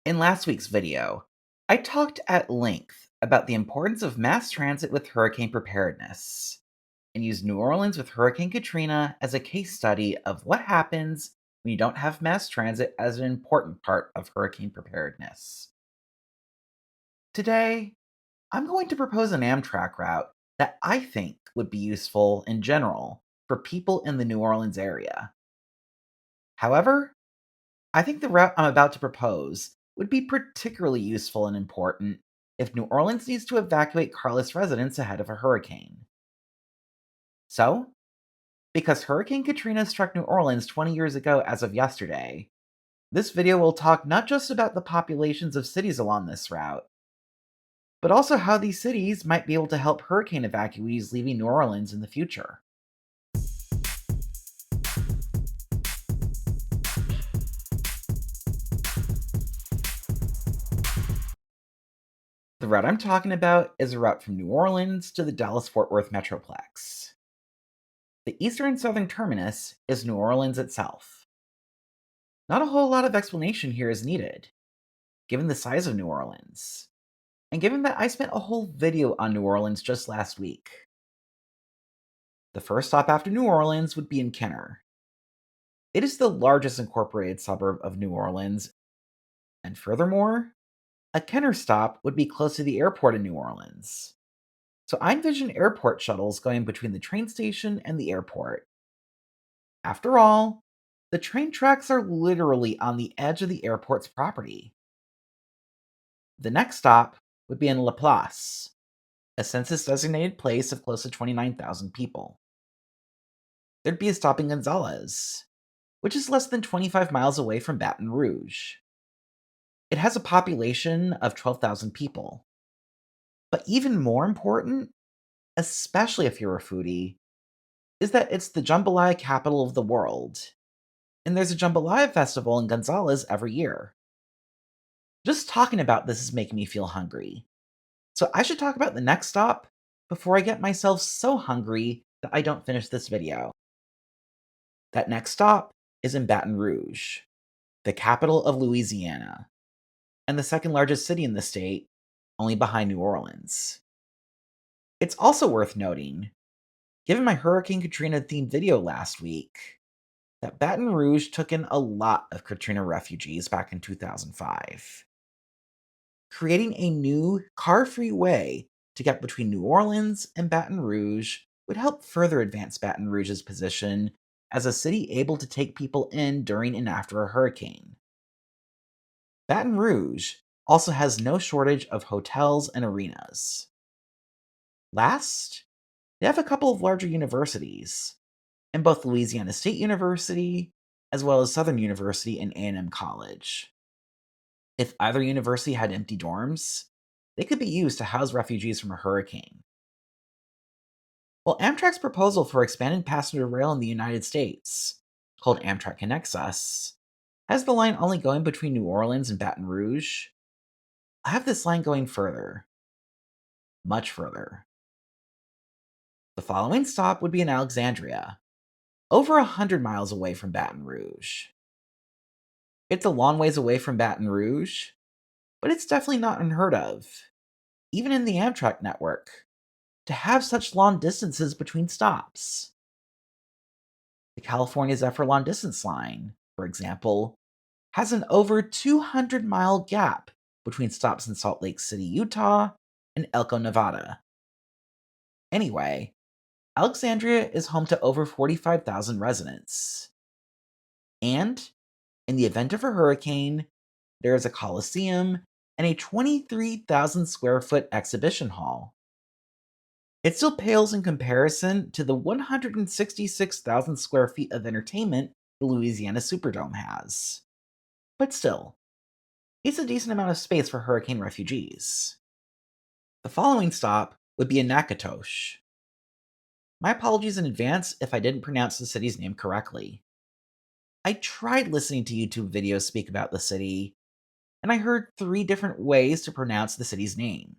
In last week's video, I talked at length about the importance of mass transit with hurricane preparedness and used New Orleans with Hurricane Katrina as a case study of what happens when you don't have mass transit as an important part of hurricane preparedness. Today, I'm going to propose an Amtrak route that I think would be useful in general for people in the New Orleans area. However, I think the route I'm about to propose would be particularly useful and important if New Orleans needs to evacuate carless residents ahead of a hurricane. So, because Hurricane Katrina struck New Orleans 20 years ago as of yesterday, this video will talk not just about the populations of cities along this route, but also how these cities might be able to help hurricane evacuees leaving New Orleans in the future. The route I'm talking about is a route from New Orleans to the Dallas Fort Worth Metroplex. The eastern and southern terminus is New Orleans itself. Not a whole lot of explanation here is needed, given the size of New Orleans, and given that I spent a whole video on New Orleans just last week. The first stop after New Orleans would be in Kenner. It is the largest incorporated suburb of New Orleans, and furthermore, a Kenner stop would be close to the airport in New Orleans. So I envision airport shuttles going between the train station and the airport. After all, the train tracks are literally on the edge of the airport's property. The next stop would be in La Place, a census designated place of close to 29,000 people. There'd be a stop in Gonzales, which is less than 25 miles away from Baton Rouge. It has a population of 12,000 people. But even more important, especially if you're a foodie, is that it's the jambalaya capital of the world, and there's a jambalaya festival in Gonzales every year. Just talking about this is making me feel hungry. So I should talk about the next stop before I get myself so hungry that I don't finish this video. That next stop is in Baton Rouge, the capital of Louisiana, and the second largest city in the state, only behind New Orleans. It's also worth noting, given my Hurricane Katrina themed video last week, that Baton Rouge took in a lot of Katrina refugees back in 2005. Creating a new car-free way to get between New Orleans and Baton Rouge would help further advance Baton Rouge's position as a city able to take people in during and after a hurricane. Baton Rouge also has no shortage of hotels and arenas. Last, they have a couple of larger universities, in both Louisiana State University as well as Southern University and A&M College. If either university had empty dorms, they could be used to house refugees from a hurricane. Well, Amtrak's proposal for expanded passenger rail in the United States, called Amtrak Connects Us, has the line only going between New Orleans and Baton Rouge. I have this line going further. Much further. The following stop would be in Alexandria, over 100 miles away from Baton Rouge. It's a long ways away from Baton Rouge, but it's definitely not unheard of, even in the Amtrak network, to have such long distances between stops. The California Zephyr Long Distance Line, for example, has an over 200-mile gap between stops in Salt Lake City, Utah, and Elko, Nevada. Anyway, Alexandria is home to over 45,000 residents. And, in the event of a hurricane, there is a coliseum and a 23,000 square foot exhibition hall. It still pales in comparison to the 166,000 square feet of entertainment the Louisiana Superdome has. But still, it's a decent amount of space for hurricane refugees. The following stop would be in Natchitoches. My apologies in advance if I didn't pronounce the city's name correctly. I tried listening to YouTube videos speak about the city, and I heard 3 different ways to pronounce the city's name.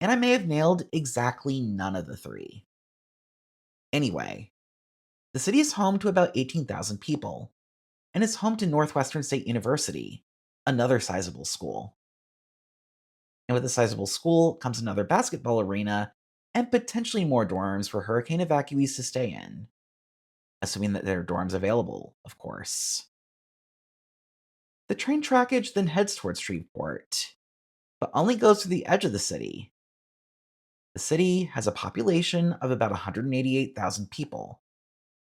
And I may have nailed exactly none of the 3. Anyway, the city is home to about 18,000 people, and is home to Northwestern State University, another sizable school. And with a sizable school comes another basketball arena and potentially more dorms for hurricane evacuees to stay in, assuming that there are dorms available, of course. The train trackage then heads towards Shreveport, but only goes to the edge of the city. The city has a population of about 188,000 people,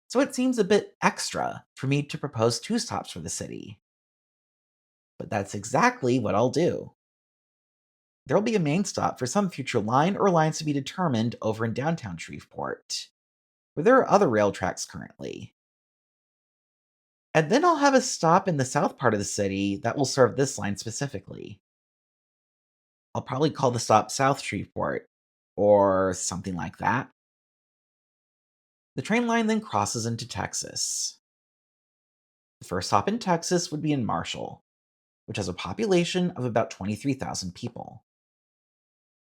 so it seems a bit extra for me to propose two stops for the city. But that's exactly what I'll do. There'll be a main stop for some future line or lines to be determined over in downtown Shreveport, where there are other rail tracks currently. And then I'll have a stop in the south part of the city that will serve this line specifically. I'll probably call the stop South Shreveport, or something like that. The train line then crosses into Texas. The first stop in Texas would be in Marshall, which has a population of about 23,000 people.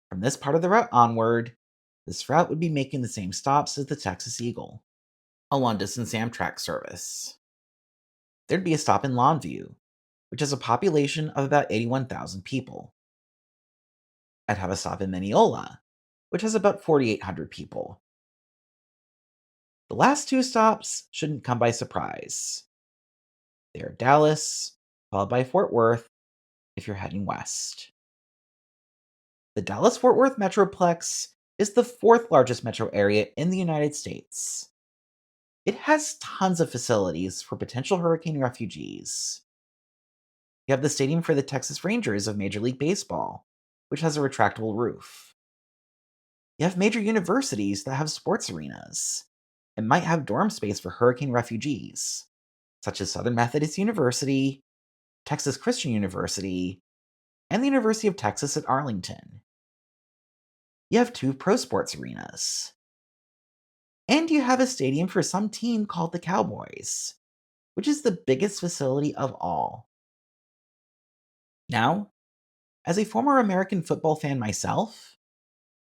From this part of the route onward, this route would be making the same stops as the Texas Eagle, a long distance Amtrak service. There'd be a stop in Longview, which has a population of about 81,000 people. I'd have a stop in Mineola, which has about 4,800 people. The last two stops shouldn't come by surprise. They are Dallas, followed by Fort Worth if you're heading west. The Dallas Fort Worth Metroplex is the fourth largest metro area in the United States. It has tons of facilities for potential hurricane refugees. You have the stadium for the Texas Rangers of Major League Baseball, which has a retractable roof. You have major universities that have sports arenas and might have dorm space for hurricane refugees, such as Southern Methodist University, Texas Christian University, and the University of Texas at Arlington. You have two pro sports arenas. And you have a stadium for some team called the Cowboys, which is the biggest facility of all. Now, as a former American football fan myself,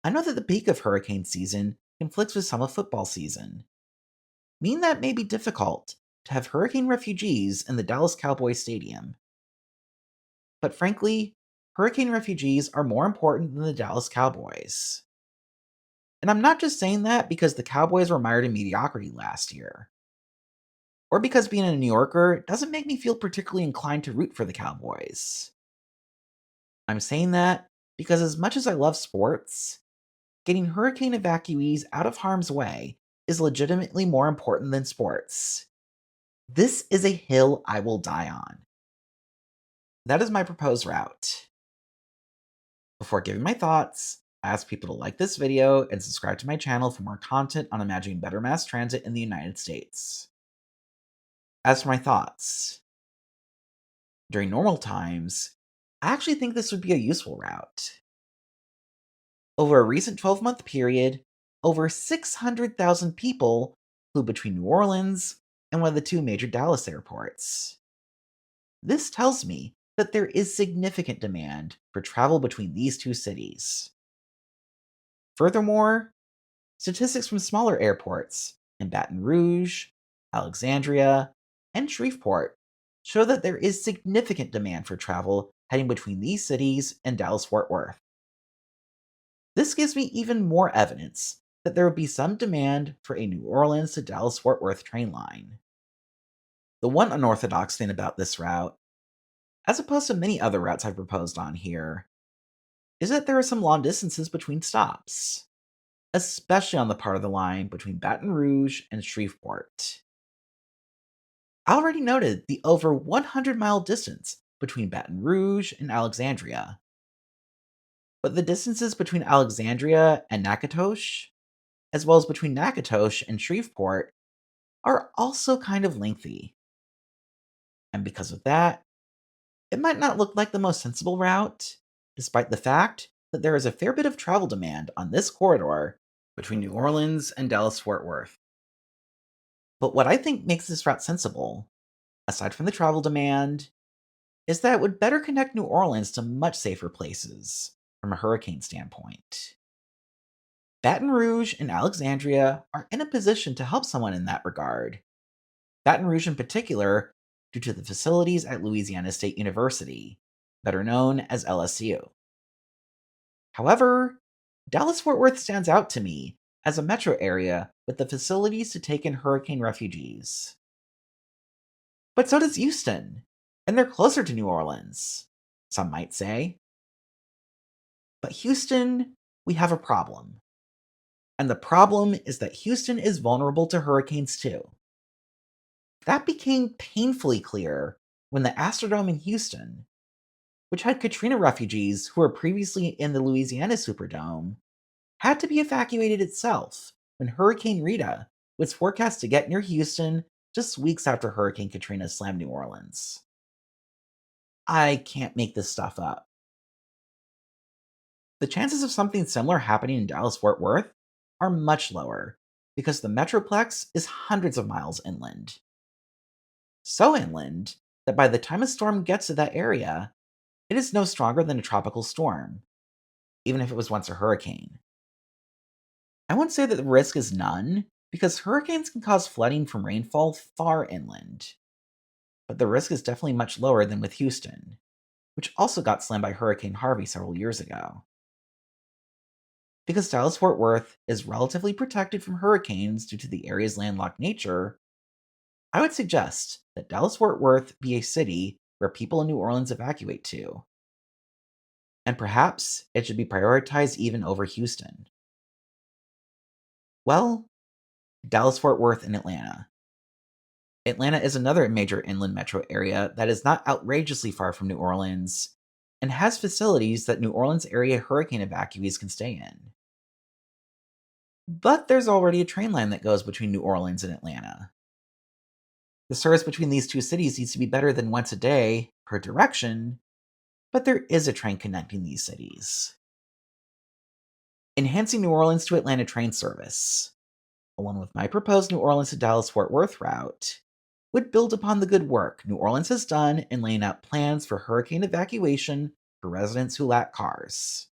I know that the peak of hurricane season conflicts with some of football season, meaning that it may be difficult to have hurricane refugees in the Dallas Cowboys Stadium. But frankly, hurricane refugees are more important than the Dallas Cowboys. And I'm not just saying that because the Cowboys were mired in mediocrity last year, or because being a New Yorker doesn't make me feel particularly inclined to root for the Cowboys. I'm saying that because as much as I love sports, getting hurricane evacuees out of harm's way is legitimately more important than sports. This is a hill I will die on. That is my proposed route. Before giving my thoughts, I ask people to like this video and subscribe to my channel for more content on imagining better mass transit in the United States. As for my thoughts, during normal times, I actually think this would be a useful route. Over a recent 12-month period, over 600,000 people flew between New Orleans and one of the two major Dallas airports. This tells me that there is significant demand for travel between these two cities. Furthermore, statistics from smaller airports in Baton Rouge, Alexandria, and Shreveport show that there is significant demand for travel heading between these cities and Dallas-Fort Worth. This gives me even more evidence that there would be some demand for a New Orleans to Dallas-Fort Worth train line. The one unorthodox thing about this route, as opposed to many other routes I've proposed on here, is that there are some long distances between stops, especially on the part of the line between Baton Rouge and Shreveport. I already noted the over 100-mile distance between Baton Rouge and Alexandria. But the distances between Alexandria and Natchitoches, as well as between Natchitoches and Shreveport, are also kind of lengthy. And because of that, it might not look like the most sensible route, despite the fact that there is a fair bit of travel demand on this corridor between New Orleans and Dallas-Fort Worth. But what I think makes this route sensible, aside from the travel demand, is that it would better connect New Orleans to much safer places from a hurricane standpoint. Baton Rouge and Alexandria are in a position to help someone in that regard. Baton Rouge, in particular, due to the facilities at Louisiana State University, better known as LSU. However, Dallas Fort Worth stands out to me as a metro area with the facilities to take in hurricane refugees. But so does Houston, and they're closer to New Orleans, some might say. But Houston, we have a problem. And the problem is that Houston is vulnerable to hurricanes too. That became painfully clear when the Astrodome in Houston, which had Katrina refugees who were previously in the Louisiana Superdome, had to be evacuated itself when Hurricane Rita was forecast to get near Houston just weeks after Hurricane Katrina slammed New Orleans. I can't make this stuff up. The chances of something similar happening in Dallas Fort Worth are much lower because the Metroplex is hundreds of miles inland. So inland that by the time a storm gets to that area, it is no stronger than a tropical storm, even if it was once a hurricane. I won't say that the risk is none, because hurricanes can cause flooding from rainfall far inland. But the risk is definitely much lower than with Houston, which also got slammed by Hurricane Harvey several years ago. Because Dallas Fort Worth is relatively protected from hurricanes due to the area's landlocked nature, I would suggest that Dallas Fort Worth be a city where people in New Orleans evacuate to. And perhaps it should be prioritized even over Houston. Well, Dallas Fort Worth and Atlanta. Atlanta is another major inland metro area that is not outrageously far from New Orleans and has facilities that New Orleans area hurricane evacuees can stay in. But there's already a train line that goes between New Orleans and Atlanta. The service between these two cities needs to be better than once a day per direction, but there is a train connecting these cities. Enhancing New Orleans to Atlanta train service, along with my proposed New Orleans to Dallas Fort Worth route, would build upon the good work New Orleans has done in laying out plans for hurricane evacuation for residents who lack cars.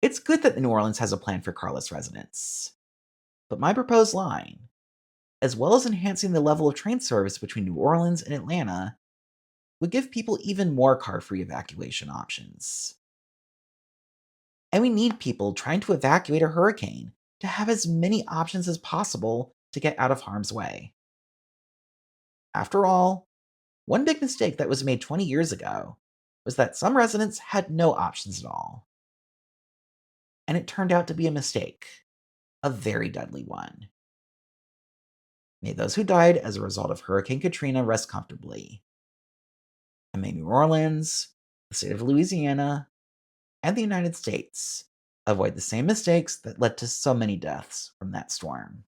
It's good that New Orleans has a plan for carless residents. But my proposed line, as well as enhancing the level of train service between New Orleans and Atlanta, would give people even more car-free evacuation options. And we need people trying to evacuate a hurricane to have as many options as possible to get out of harm's way. After all, one big mistake that was made 20 years ago was that some residents had no options at all. And it turned out to be a mistake, a very deadly one. May those who died as a result of Hurricane Katrina rest comfortably. And may New Orleans, the state of Louisiana, and the United States avoid the same mistakes that led to so many deaths from that storm.